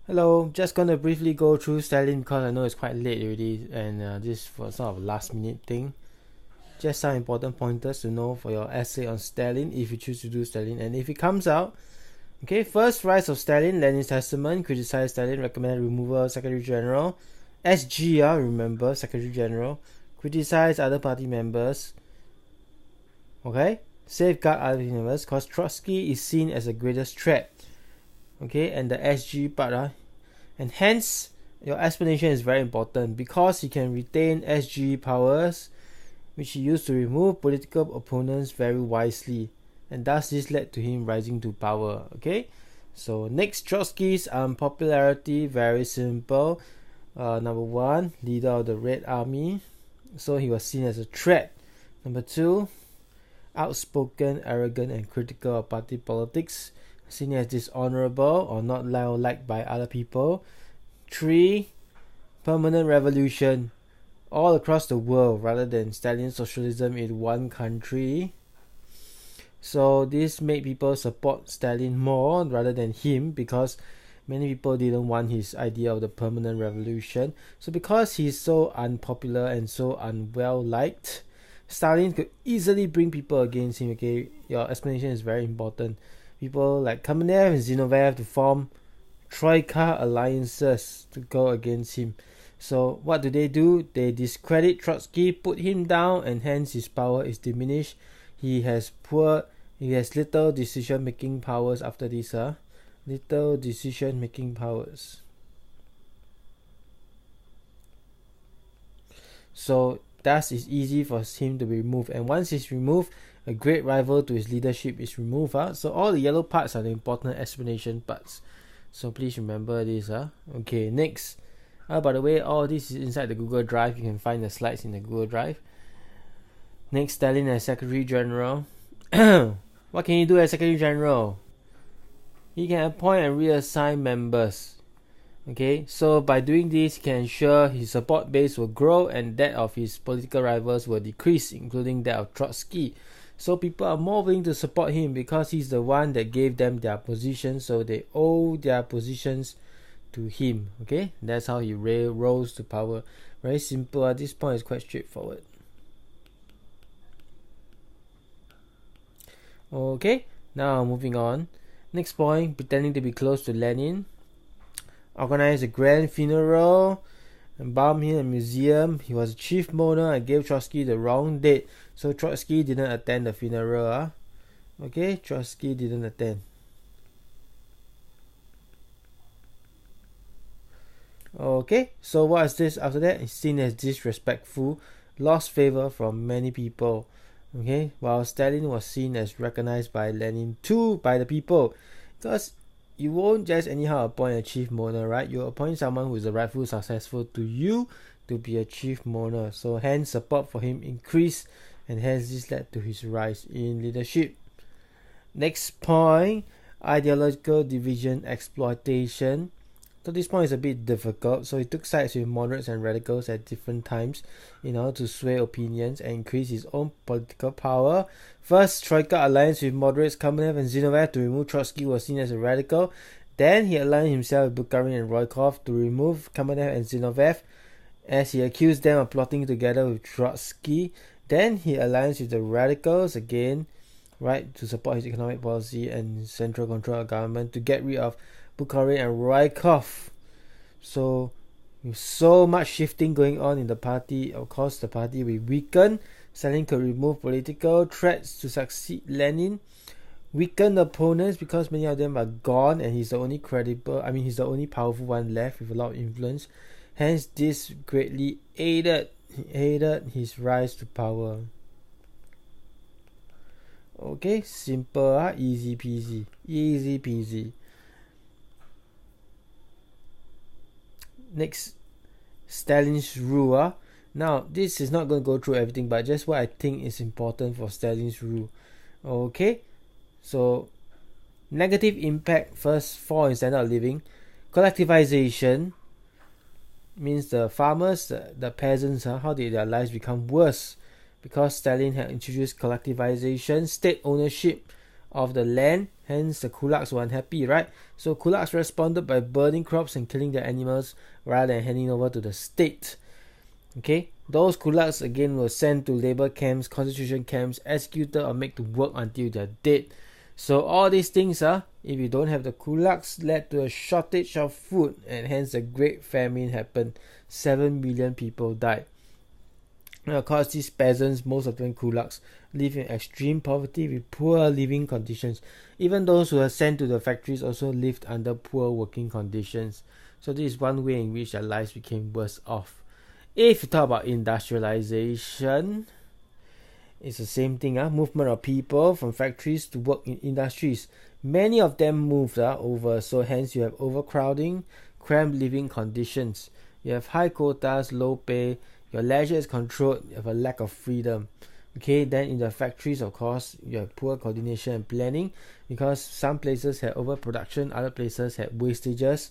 Hello, just gonna briefly go through Stalin because I know it's quite late already, and this was sort of a last minute thing. Just some important pointers to know for your essay on Stalin if you choose to do Stalin, and if it comes out. Okay, first, rise of Stalin, Lenin's testament, criticize Stalin, recommend removal, Secretary General. SG, remember, Secretary General, criticize other party members. Okay, safeguard other party members because Trotsky is seen as the greatest threat. Okay, and the SG part, and hence your explanation is very important because he can retain SG powers which he used to remove political opponents very wisely, and thus this led to him rising to power. Okay, so next, Trotsky's unpopularity, very simple. Number one, leader of the Red Army, so he was seen as a threat. Number two, outspoken, arrogant, and critical of party politics, seen as dishonorable or not liked by other people. 3. Permanent revolution all across the world rather than Stalin's socialism in one country. So this made people support Stalin more rather than him because many people didn't want his idea of the permanent revolution. So because he's so unpopular and so unwell liked, Stalin could easily bring people against him. Okay, your explanation is very important. People like Kamenev and Zinoviev to form Troika alliances to go against him. So what do? They discredit Trotsky, put him down, and hence his power is diminished. He has little decision making powers after this. Little decision making powers. So thus it's easy for him to be removed, and once he's removed, a great rival to his leadership is removed. So all the yellow parts are the important explanation parts. So please remember this. Okay, next. By the way, all this is inside the Google Drive. You can find the slides in the Google Drive. Next, Stalin as Secretary General. What can he do as Secretary General? He can appoint and reassign members. Okay, so by doing this, he can ensure his support base will grow and that of his political rivals will decrease, including that of Trotsky. So people are more willing to support him because he's the one that gave them their positions, so they owe their positions to him. Okay, that's how he rose to power. Very simple. At this point, it's quite straightforward. Okay, now moving on. Next point, pretending to be close to Lenin. Organized a grand funeral, embalmed him in a museum. He was a chief mourner and gave Trotsky the wrong date, so Trotsky didn't attend the funeral. Okay, Trotsky didn't attend. Okay, so what is this after that? It's seen as disrespectful, lost favor from many people. Okay, while Stalin was seen as recognized by Lenin too by the people, because you won't just anyhow appoint a chief mourner, right? You appoint someone who is a rightful successful to you to be a chief mourner. So hence support for him increased, and hence this led to his rise in leadership. Next point, ideological division, exploitation. So this point is a bit difficult. So he took sides with moderates and radicals at different times in order to sway opinions and increase his own political power. First, Troika alliance with moderates Kamenev and Zinoviev to remove Trotsky was seen as a radical. Then he aligned himself with Bukharin and Roykov to remove Kamenev and Zinoviev, as he accused them of plotting together with Trotsky. Then he allied with the radicals again, right, to support his economic policy and central control of government to get rid of Bukharin and Roykov. So with so much shifting going on in the party, of course the party will weaken. Stalin could remove political threats to succeed Lenin, weaken the opponents because many of them are gone and he's the only powerful one left with a lot of influence. Hence this greatly aided his rise to power. Okay, simple, easy peasy. Next, Stalin's rule. Now this is not going to go through everything, but just what I think is important for Stalin's rule. Okay, so negative impact, first, fall in standard of living. Collectivization means the farmers, the peasants, how did their lives become worse? Because Stalin had introduced collectivization, state ownership of the land. Hence, the kulaks were unhappy, right? So kulaks responded by burning crops and killing their animals rather than handing over to the state. Okay, those kulaks again were sent to labor camps, concentration camps, executed or made to work until they're dead. So all these things if you don't have the kulaks, led to a shortage of food, and hence a great famine happened. 7 million people died. And of course, these peasants, most of them kulaks, live in extreme poverty with poor living conditions. Even those who were sent to the factories also lived under poor working conditions. So this is one way in which their lives became worse off. If you talk about industrialization, it's the same thing. Movement of people from factories to work in industries. Many of them moved over, so hence you have overcrowding, cramped living conditions. You have high quotas, low pay, your leisure is controlled, you have a lack of freedom. Okay, then in the factories, of course, you have poor coordination and planning, because some places had overproduction, other places had wastages.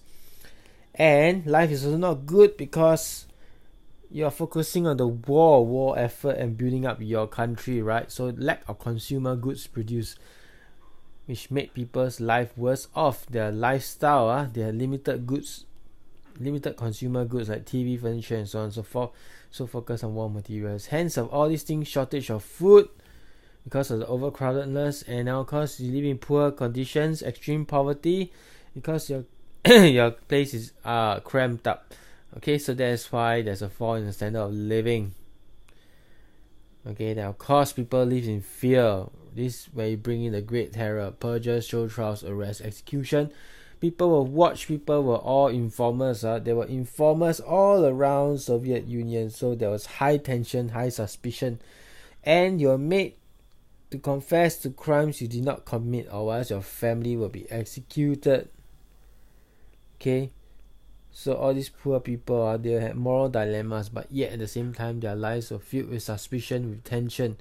And life is also not good because you're focusing on the war effort and building up your country, right? So lack of consumer goods produced, which made people's life worse off. Their lifestyle, their limited consumer goods like TV, furniture, and so on and so forth. So focus on war materials. Hence, of all these things, shortage of food because of the overcrowdedness, and now of course you live in poor conditions, extreme poverty, because your your place is cramped up. Okay, so that's why there's a fall in the standard of living. Okay, now of course people live in fear. This is where you bring in the Great Terror, purges, show trials, arrest, execution. People were watched, people were all informers. There were informers all around Soviet Union, so there was high tension, high suspicion, and you're made to confess to crimes you did not commit, or else your family will be executed. Okay, so all these poor people, they had moral dilemmas, but yet at the same time their lives were filled with suspicion, with tension,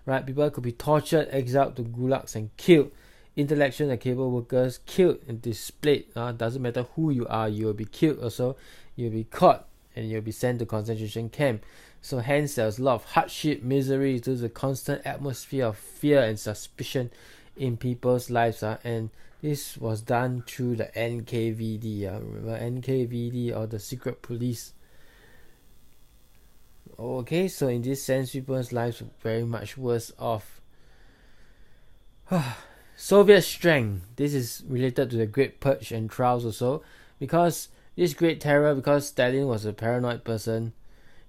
right? People could be tortured, exiled to gulags, and killed. Intellectual and cable workers killed and displayed. Doesn't matter who you are, you will be killed also. You'll be caught and you'll be sent to concentration camp. So hence there was a lot of hardship, misery, due to the constant atmosphere of fear and suspicion in people's lives. And this was done through the NKVD. Remember NKVD, or the secret police. Okay, so in this sense, people's lives were very much worse off. Soviet strength. This is related to the Great Purge and trials also, because this Great Terror, because Stalin was a paranoid person,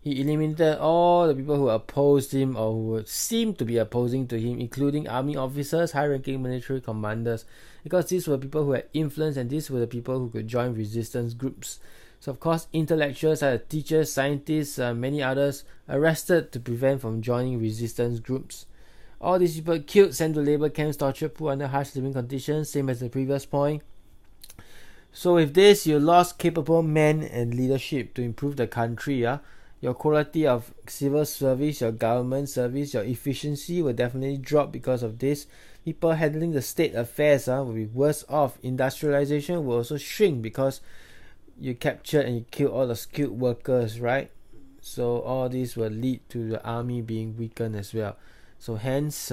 he eliminated all the people who opposed him or who seemed to be opposing to him, including army officers, high-ranking military commanders, because these were people who had influence, and these were the people who could join resistance groups. So of course, intellectuals, teachers, scientists, many others arrested to prevent from joining resistance groups. All these people killed, sent to labor camps, tortured, put under harsh living conditions, same as the previous point. So with this, you lost capable men and leadership to improve the country. Your quality of civil service, your government service, your efficiency will definitely drop because of this. People handling the state affairs will be worse off. Industrialization will also shrink because you captured and you killed all the skilled workers, right? So all this will lead to the army being weakened as well. So hence,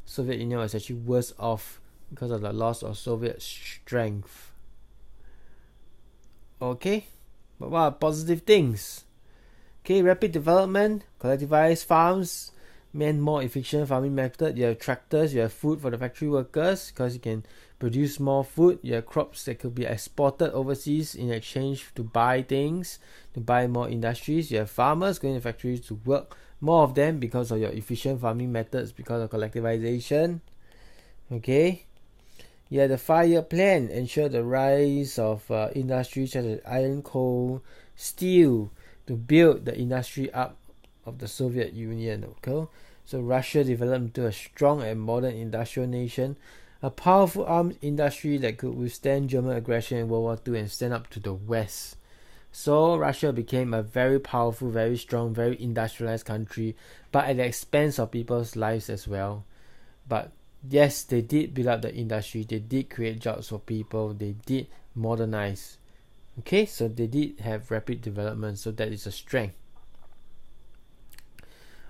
Soviet Union was actually worse off because of the loss of Soviet strength. Okay, but what are positive things? Okay, rapid development, collectivized farms, meant more efficient farming method. You have tractors, you have food for the factory workers because you can produce more food. You have crops that could be exported overseas in exchange to buy things, to buy more industries. You have farmers going to factories to work, more of them because of your efficient farming methods, because of collectivization. Okay, you have the 5-year plan, ensure the rise of industries such as iron, coal, steel, to build the industry up of the Soviet Union. Okay, so Russia developed into a strong and modern industrial nation, a powerful arms industry that could withstand German aggression in World War II and stand up to the West. So Russia became a very powerful, very strong, very industrialized country, but at the expense of people's lives as well. But yes, they did build up the industry, they did create jobs for people, they did modernize. Okay, so they did have rapid development, so that is a strength.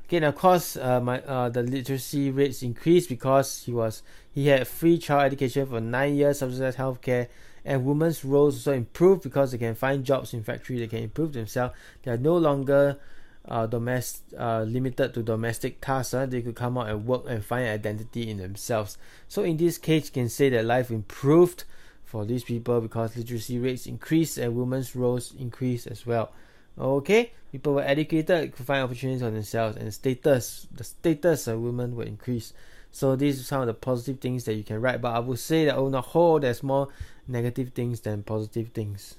Okay, and of course, the literacy rates increased because he had free child education for 9 years, subsidized healthcare, and women's roles also improved because they can find jobs in factory, they can improve themselves. They are no longer limited to domestic tasks. They could come out and work and find identity in themselves. So in this case, you can say that life improved for these people because literacy rates increased and women's roles increased as well. Okay, people were educated, could find opportunities for themselves, and the status of women will increase. So these are some of the positive things that you can write, but I would say that on the whole, there's more negative things than positive things.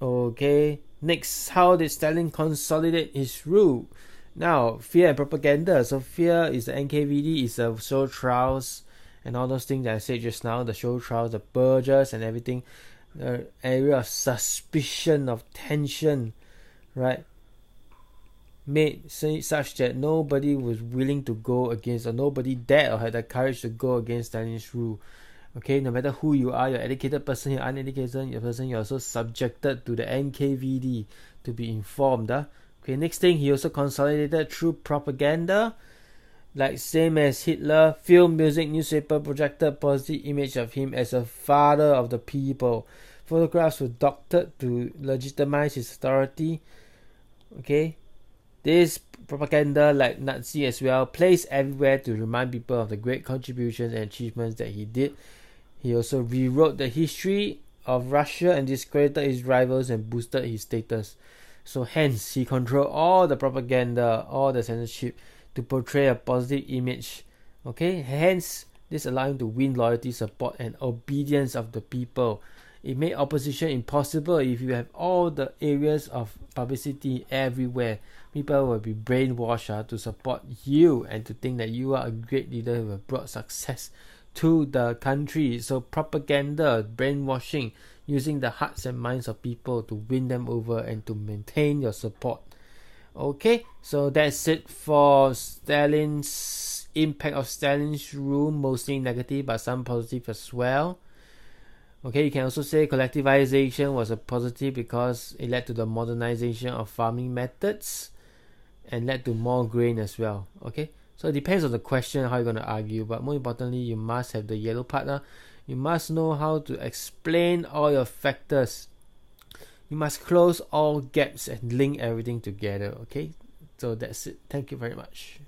Okay, next, how did Stalin consolidate his rule? Now, fear and propaganda. So fear is the NKVD, is the show trials and all those things that I said just now, the show trials, the purges and everything. The area of suspicion, of tension, right, made such that nobody was willing to go against, or nobody dared or had the courage to go against Stalin's rule. Okay, no matter who you are, you're educated person, you're uneducated person, you're also subjected to the NKVD to be informed. Okay, next thing, he also consolidated through propaganda, like same as Hitler. Film, music, newspaper projected positive image of him as a father of the people. Photographs were doctored to legitimize his authority. Okay, this propaganda, like Nazi as well, placed everywhere to remind people of the great contributions and achievements that he did. He also rewrote the history of Russia and discredited his rivals and boosted his status. So hence, he controlled all the propaganda, all the censorship, to portray a positive image. Okay, hence this allowed him to win loyalty, support, and obedience of the people. It made opposition impossible. If you have all the areas of publicity everywhere, people will be brainwashed to support you and to think that you are a great leader who have brought success to the country. So propaganda, brainwashing, using the hearts and minds of people to win them over and to maintain your support. Okay, so that's it for Stalin's impact of Stalin's rule, mostly negative but some positive as well. Okay, you can also say collectivization was a positive because it led to the modernization of farming methods and led to more grain as well. Okay, so it depends on the question how you're going to argue, but more importantly, you must have the yellow part. You must know how to explain all your factors. You must close all gaps and link everything together. Okay, so that's it. Thank you very much.